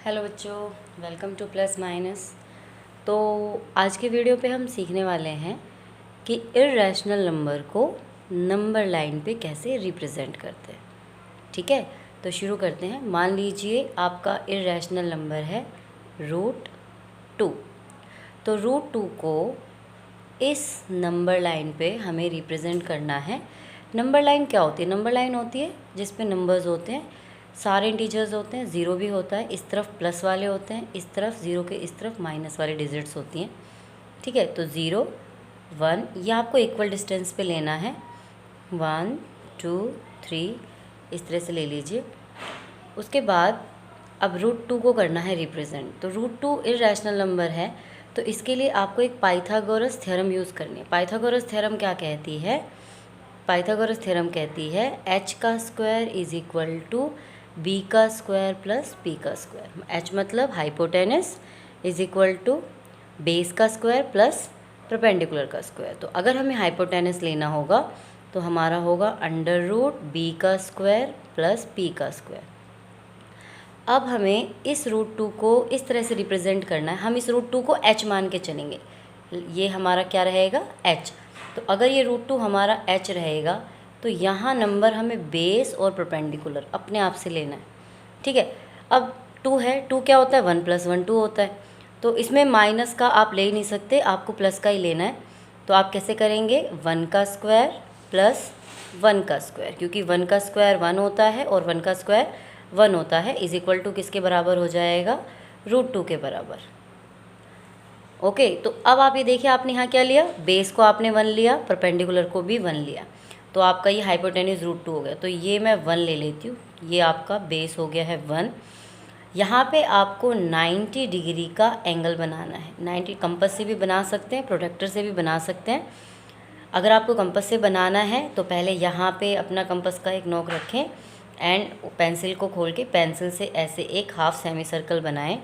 Hello बच्चों, welcome two plus minus. तो आज के वीडियो पे हम सीखने वाले हैं कि इर्रेशनल नंबर को नंबर लाइन पे कैसे रिप्रेजेंट करते हैं। ठीक है, तो शुरू करते हैं। मान लीजिए आपका इर्रेशनल नंबर है √2। तो √2 को इस नंबर लाइन पे हमें रिप्रेजेंट करना है। नंबर लाइन क्या होती है? नंबर लाइन होती है जिस पे नंबर्स होते हैं, सारे इंटीजर्स होते हैं, ज़ीरो भी होता है, इस तरफ प्लस वाले होते हैं, इस तरफ ज़ीरो के इस तरफ माइनस वाले डिजिट्स होती हैं। ठीक है, तो 0 1 ये आपको इक्वल डिस्टेंस पे लेना है। 1 2 3 इस तरह से ले लीजिए। उसके बाद अब √2 को करना है रिप्रेजेंट। तो √2 इर्रेशनल नंबर है, तो इसके लिए आपको एक पाइथागोरस थ्योरम यूज़ करनी है। पाइथागोरस थ्योरम क्या कहती है? पाइथागोरस थ्योरम कहती है h का square is equal to b का स्क्वायर प्लस p का स्क्वायर। h मतलब hypotenuse is equal to base का स्क्वायर प्लस परपेंडिकुलर का स्क्वायर। तो अगर हमें हाइपोटेनस लेना होगा तो हमारा होगा √b का स्क्वायर प्लस p का स्क्वायर। अब हमें इस √2 को इस तरह से रिप्रेजेंट करना है। हम इस √2 को h मान के चलेंगे। ये हमारा क्या रहेगा? h। तो अगर ये √2 हमारा h रहेगा तो यहाँ नंबर हमें बेस और परपेंडिकुलर अपने आप से लेना है। ठीक है, अब 2 है, 2 क्या होता है? 1 + 1 2 होता है। तो इसमें माइनस का आप ले ही नहीं सकते, आपको प्लस का ही लेना है। तो आप कैसे करेंगे? 1 का स्क्वायर प्लस 1 का स्क्वायर, क्योंकि 1 का स्क्वायर 1 होता है और 1 का स्क्वायर 1 होता है, इज इक्वल टू किसके बराबर हो जाएगा? √2 के बराबर। ओके, तो अब आप ये देखिए, आपने यहाँ क्या लिया? बेस को आपने 1 लिया, परपेंडिकुलर को भी 1 लिया, तो आपका ये हाइपोटेन्यूज √2 हो गया। तो ये मैं 1 ले लेती हूँ, ये आपका बेस हो गया है 1। यहाँ पे आपको 90 डिग्री का एंगल बनाना है। 90 कंपास से भी बना सकते हैं, प्रोट्रैक्टर से भी बना सकते हैं। अगर आपको कंपास से बनाना है तो पहले यहाँ पे अपना कंपास का एक नोक रखें एंड पेंसिल को खोल के पेंसिल से ऐसे एक हाफ सेमी सर्कल बनाएं।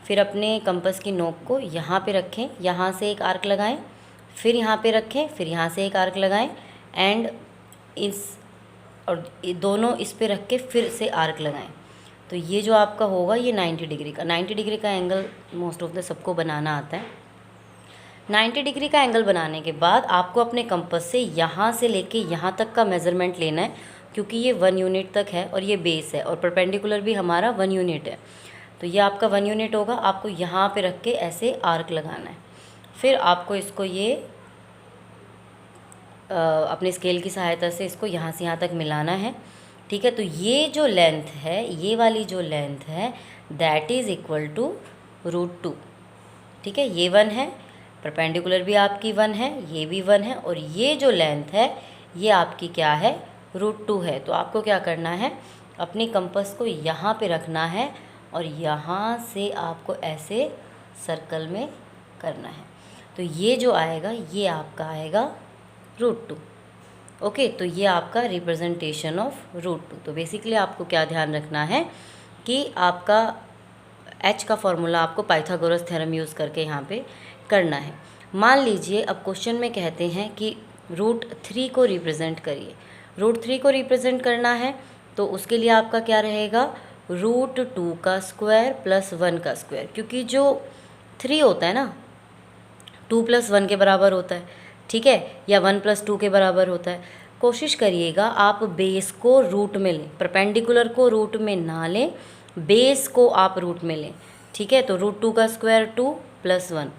फिर अपने कंपास की नोक को यहाँ पे रखें, यहाँ से एक आर्क लगाएं, फिर यहाँ पे रखें, फिर यहाँ से एक आर्क लगाएं एंड इस और दोनों इस पे रख के फिर से आर्क लगाएं। तो ये जो आपका होगा ये 90 डिग्री का 90 डिग्री का एंगल मोस्ट ऑफ द सबको बनाना आता है। 90 डिग्री का एंगल बनाने के बाद आपको अपने कंपास से यहाँ से लेके यहाँ तक का मेज़रमेंट लेना है, क्योंकि ये 1 यूनिट तक है और ये बेस है और परपेंडिकुलर भी हमारा 1 यूनिट है। तो ये आपका 1 यूनिट होगा। आपको यहाँ पे रख के ऐसे आर्क लगाना है। फिर आपको इसको ये अपने स्केल की सहायता से इसको यहाँ से यहाँ तक मिलाना है। ठीक है, तो ये जो लेंथ है, ये वाली जो लेंथ है, दैट इज़ इक्वल टू √2। ठीक है, ये 1 है, परपेंडिकुलर भी आपकी 1 है, ये भी 1 है, और ये जो लेंथ है ये आपकी क्या है? √2 है। तो आपको क्या करना है? अपने कंपास को यहाँ पे रखना है और यहाँ से आपको ऐसे सर्कल में करना है। तो ये जो आएगा ये आपका आएगा √2। ओके, तो ये आपका रिप्रेजेंटेशन ऑफ √2। तो बेसिकली आपको क्या ध्यान रखना है कि आपका h का फॉर्मूला आपको पाइथागोरस थ्योरम यूज़ करके यहाँ पे करना है। मान लीजिए अब क्वेश्चन में कहते हैं कि √3 को रिप्रेजेंट करिए। √3 को रिप्रेजेंट करना है तो उसके लिए आपका क्या रहेगा? √2 का स्क्वायर प्लस 1 का स्क्वायर, क्योंकि जो 3 होता है ना 2 + 1 के बराबर होता है। ठीक है, या 1 + 2 के बराबर होता है। कोशिश करिएगा आप बेस को रूट में लें, परपेंडिकुलर को रूट में ना लें, बेस को आप रूट में लें। ठीक है, तो √2 का स्क्वायर 2 + 1।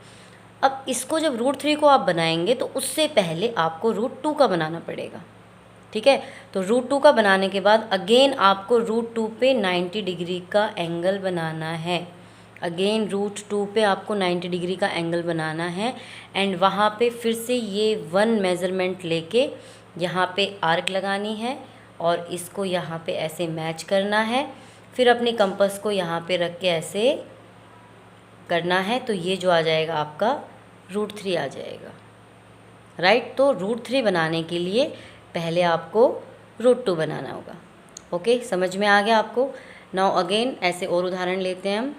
अब इसको जब √3 को आप बनाएंगे तो उससे पहले आपको √2 का बनाना पड़ेगा। ठीक है, तो √2 का बनाने के बाद अगेन आपको √2 पे 90 डिग्री का एंगल बनाना है। अगेन √2 पे आपको 90 डिग्री का एंगल बनाना है एंड वहाँ पे फिर से ये 1 मेज़रमेंट लेके यहाँ पे आर्क लगानी है और इसको यहाँ पे ऐसे मैच करना है। फिर अपने कंपास को यहाँ पे रख के ऐसे करना है, तो ये जो आ जाएगा आपका √3 आ जाएगा। राइट, तो √3 बनाने के लिए पहले आपको √2 बनाना होगा। ओके, समझ में आ गया आपको? नाउ अगेन ऐसे और उदाहरण लेते हैं हम।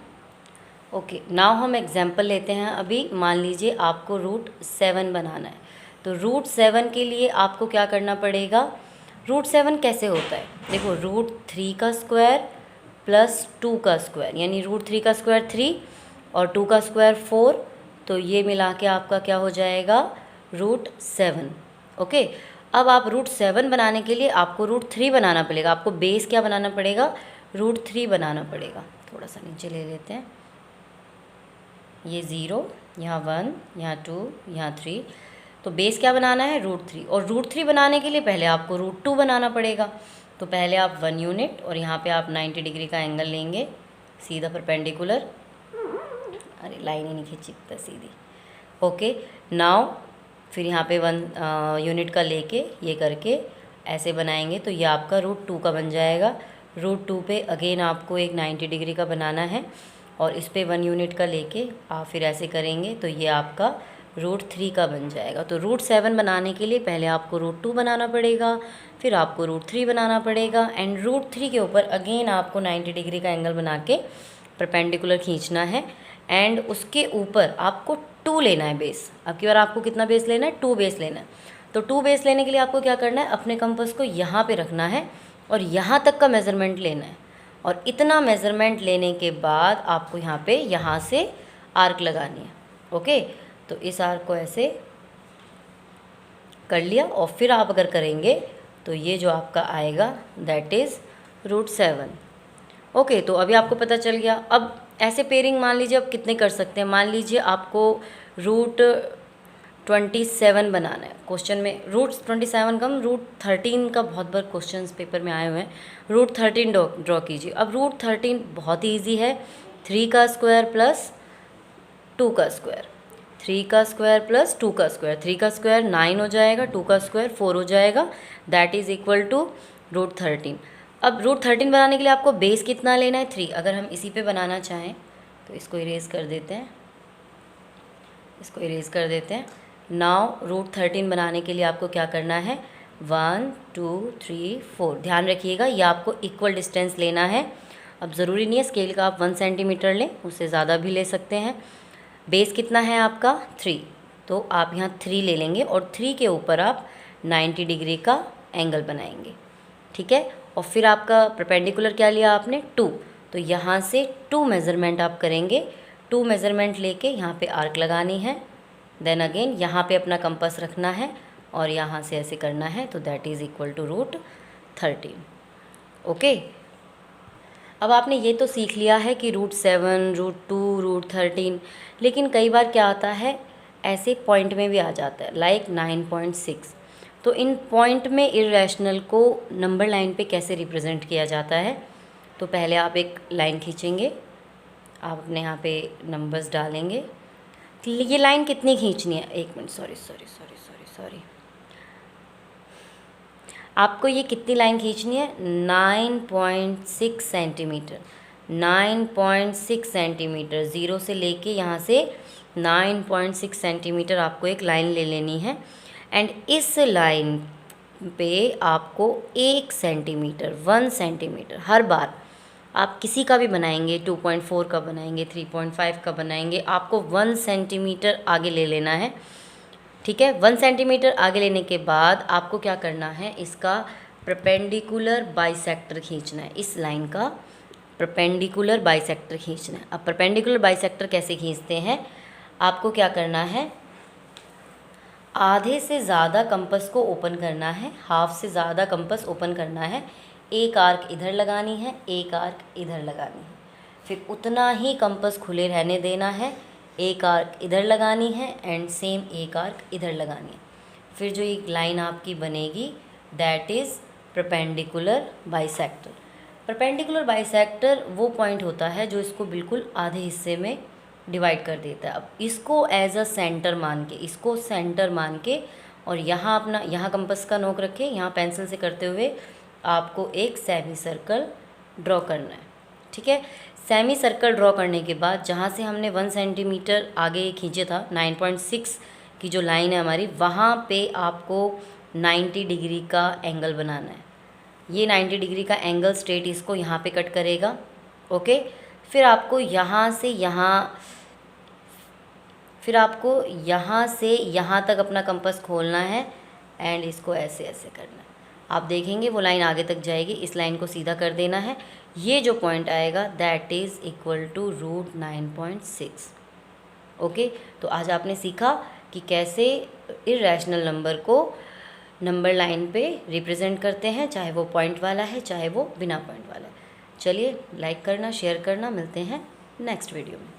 ओके, नाउ हम एग्जाम्पल लेते हैं। अभी मान लीजिए आपको √7 बनाना है, तो √7 के लिए आपको क्या करना पड़ेगा? √7 कैसे होता है? देखो, √3 का स्क्वायर प्लस 2 का स्क्वायर, यानी √3 का स्क्वायर 3 और 2 का स्क्वायर 4, तो ये मिला के आपका क्या हो जाएगा √7। ओके, अब आप √7 बनाने के लिए आपको √3 बनाना पड़ेगा, आपको बेस क्या बनाना पड़ेगा √3 बनाना पड़ेगा। थोड़ा सा नीचे ले लेते हैं, ये 0, यहाँ 1, यहाँ 2, यहाँ 3, तो बेस क्या बनाना है √3, और √3 बनाने के लिए पहले आपको √2 बनाना पड़ेगा। तो पहले आप 1 यूनिट और यहाँ पे आप 90 डिग्री का एंगल लेंगे सीधा परपेंडिकुलर, अरे लाइन ही नहीं खींची सीधी। ओके, नाउ फिर यहाँ पे 1 यूनिट का लेके ये करके ऐसे बनाएंगे, तो ये आपका √2 का बन जाएगा। √2 पे अगेन आपको एक 90 डिग्री का बनाना है और इस पे 1 यूनिट का लेके आप फिर ऐसे करेंगे, तो ये आपका √3 का बन जाएगा। तो √7 बनाने के लिए पहले आपको √2 बनाना पड़ेगा, फिर आपको √3 बनाना पड़ेगा, एंड √3 के ऊपर अगेन आपको 90 डिग्री का एंगल बना के परपेंडिकुलर खींचना है, एंड उसके ऊपर आपको 2 लेना है बेस। अब की बार आपको कितना बेस लेना है 2 बेस लेना है। तो 2 बेस लेने के लिए आपको क्या करना है, अपने कंपास को यहाँ पे रखना है और यहाँ तक का मेज़रमेंट लेना है, और इतना मेज़रमेंट लेने के बाद आपको यहाँ से आर्क लगानी है। ओके, तो इस आर्क को ऐसे कर लिया, और फिर आप अगर करेंगे तो ये जो आपका आएगा दैट इज़ √7। ओके, तो अभी आपको पता चल गया। अब ऐसे पेयरिंग मान लीजिए आप कितने कर सकते हैं, मान लीजिए आपको √27 बनाना है। क्वेश्चन में √27 कम √13 का बहुत बार क्वेश्चन पेपर में आए हुए हैं, √13 ड्रॉ कीजिए। अब √13 बहुत ही ईजी है, 3 का स्क्वायर प्लस 2 का स्क्वायर, 3 का स्क्वायर प्लस 2 का स्क्वायर, 3 का स्क्वायर 9 हो जाएगा, 2 का स्क्वायर 4 हो जाएगा, दैट इज़ इक्वल टू √13। अब √13 बनाने के लिए आपको बेस कितना लेना है 3। अगर हम इसी पे बनाना चाहें तो इसको इरेज कर देते हैं, इसको इरेज कर देते हैं। नाउ √13 बनाने के लिए आपको क्या करना है 1 2 3 4, ध्यान रखिएगा ये आपको इक्वल डिस्टेंस लेना है। अब ज़रूरी नहीं है स्केल का आप 1 सेंटीमीटर लें, उससे ज़्यादा भी ले सकते हैं। बेस कितना है आपका 3, तो आप यहाँ 3 ले लेंगे और 3 के ऊपर आप 90 डिग्री का एंगल बनाएंगे, ठीक है। और फिर आपका परपेंडिकुलर क्या लिया आपने 2, तो यहाँ से 2 मेज़रमेंट आप करेंगे, 2 मेज़रमेंट लेके यहाँ पे आर्क लगानी है, देन अगेन यहाँ पे अपना कंपास रखना है और यहाँ से ऐसे करना है, तो that is equal to √13। Okay, अब आपने ये तो सीख लिया है कि √7, √2, √13, लेकिन कई बार क्या आता है ऐसे पॉइंट में भी आ जाता है लाइक 9.6। तो इन पॉइंट में इर्रेशनल को नंबर लाइन पे कैसे रिप्रेजेंट किया जाता है, तो पहले आप एक लाइन खींचेंगे, आप अपने यहाँ पे नंबर्स डालेंगे। ये लाइन कितनी खींचनी है, एक मिनट, सॉरी, आपको ये कितनी लाइन खींचनी है 9.6 सेंटीमीटर, 9.6 सेंटीमीटर, 0 से लेके यहाँ से 9.6 सेंटीमीटर आपको एक लाइन ले लेनी है। एंड इस लाइन पे आपको 1 सेंटीमीटर 1 सेंटीमीटर हर बार आप किसी का भी बनाएंगे, 2.4 का बनाएंगे, 3.5 का बनाएंगे, आपको 1 सेंटीमीटर आगे ले लेना है, ठीक है। 1 सेंटीमीटर आगे लेने के बाद आपको क्या करना है, इसका परपेंडिकुलर बाइसेक्टर खींचना है, इस लाइन का परपेंडिकुलर बाइसेक्टर खींचना है। अब परपेंडिकुलर बाइसेक्टर कैसे खींचते हैं, आपको क्या करना है, आधे से ज़्यादा कंपास को ओपन करना है, हाफ से ज़्यादा कंपास ओपन करना है, एक आर्क इधर लगानी है, एक आर्क इधर लगानी है, फिर उतना ही कंपास खुले रहने देना है, एक आर्क इधर लगानी है एंड सेम एक आर्क इधर लगानी है। फिर जो एक लाइन आपकी बनेगी that is perpendicular bisector. Perpendicular bisector वो पॉइंट होता है जो इसको बिल्कुल आधे हिस्से में डिवाइड कर देता है। अब इसको एज अ सेंटर मान के, इसको सेंटर मान के, और यहाँ अपना यहाँ कंपास का नोक रखे, यहाँ पेंसिल से करते हुए आपको एक सेमी सर्कल ड्रॉ करना है, ठीक है। सेमी सर्कल ड्रॉ करने के बाद जहाँ से हमने 1 सेंटीमीटर आगे खींचे था, 9.6 की जो लाइन है हमारी, वहाँ पे आपको 90 डिग्री का एंगल बनाना है। ये 90 डिग्री का एंगल स्ट्रेट इसको यहाँ पे कट करेगा, ओके। फिर आपको यहाँ से यहाँ तक अपना कंपास खोलना है एंड इसको ऐसे ऐसे करना है। आप देखेंगे वो लाइन आगे तक जाएगी, इस लाइन को सीधा कर देना है, ये जो पॉइंट आएगा that is equal to √9.6। Okay, तो आज आपने सीखा कि कैसे इर्रेशनल नंबर को नंबर लाइन पे रिप्रेजेंट करते हैं, चाहे वो पॉइंट वाला है चाहे वो बिना पॉइंट वाला है। चलिए लाइक करना, शेयर करना, मिलते हैं नेक्स्ट वीडियो में।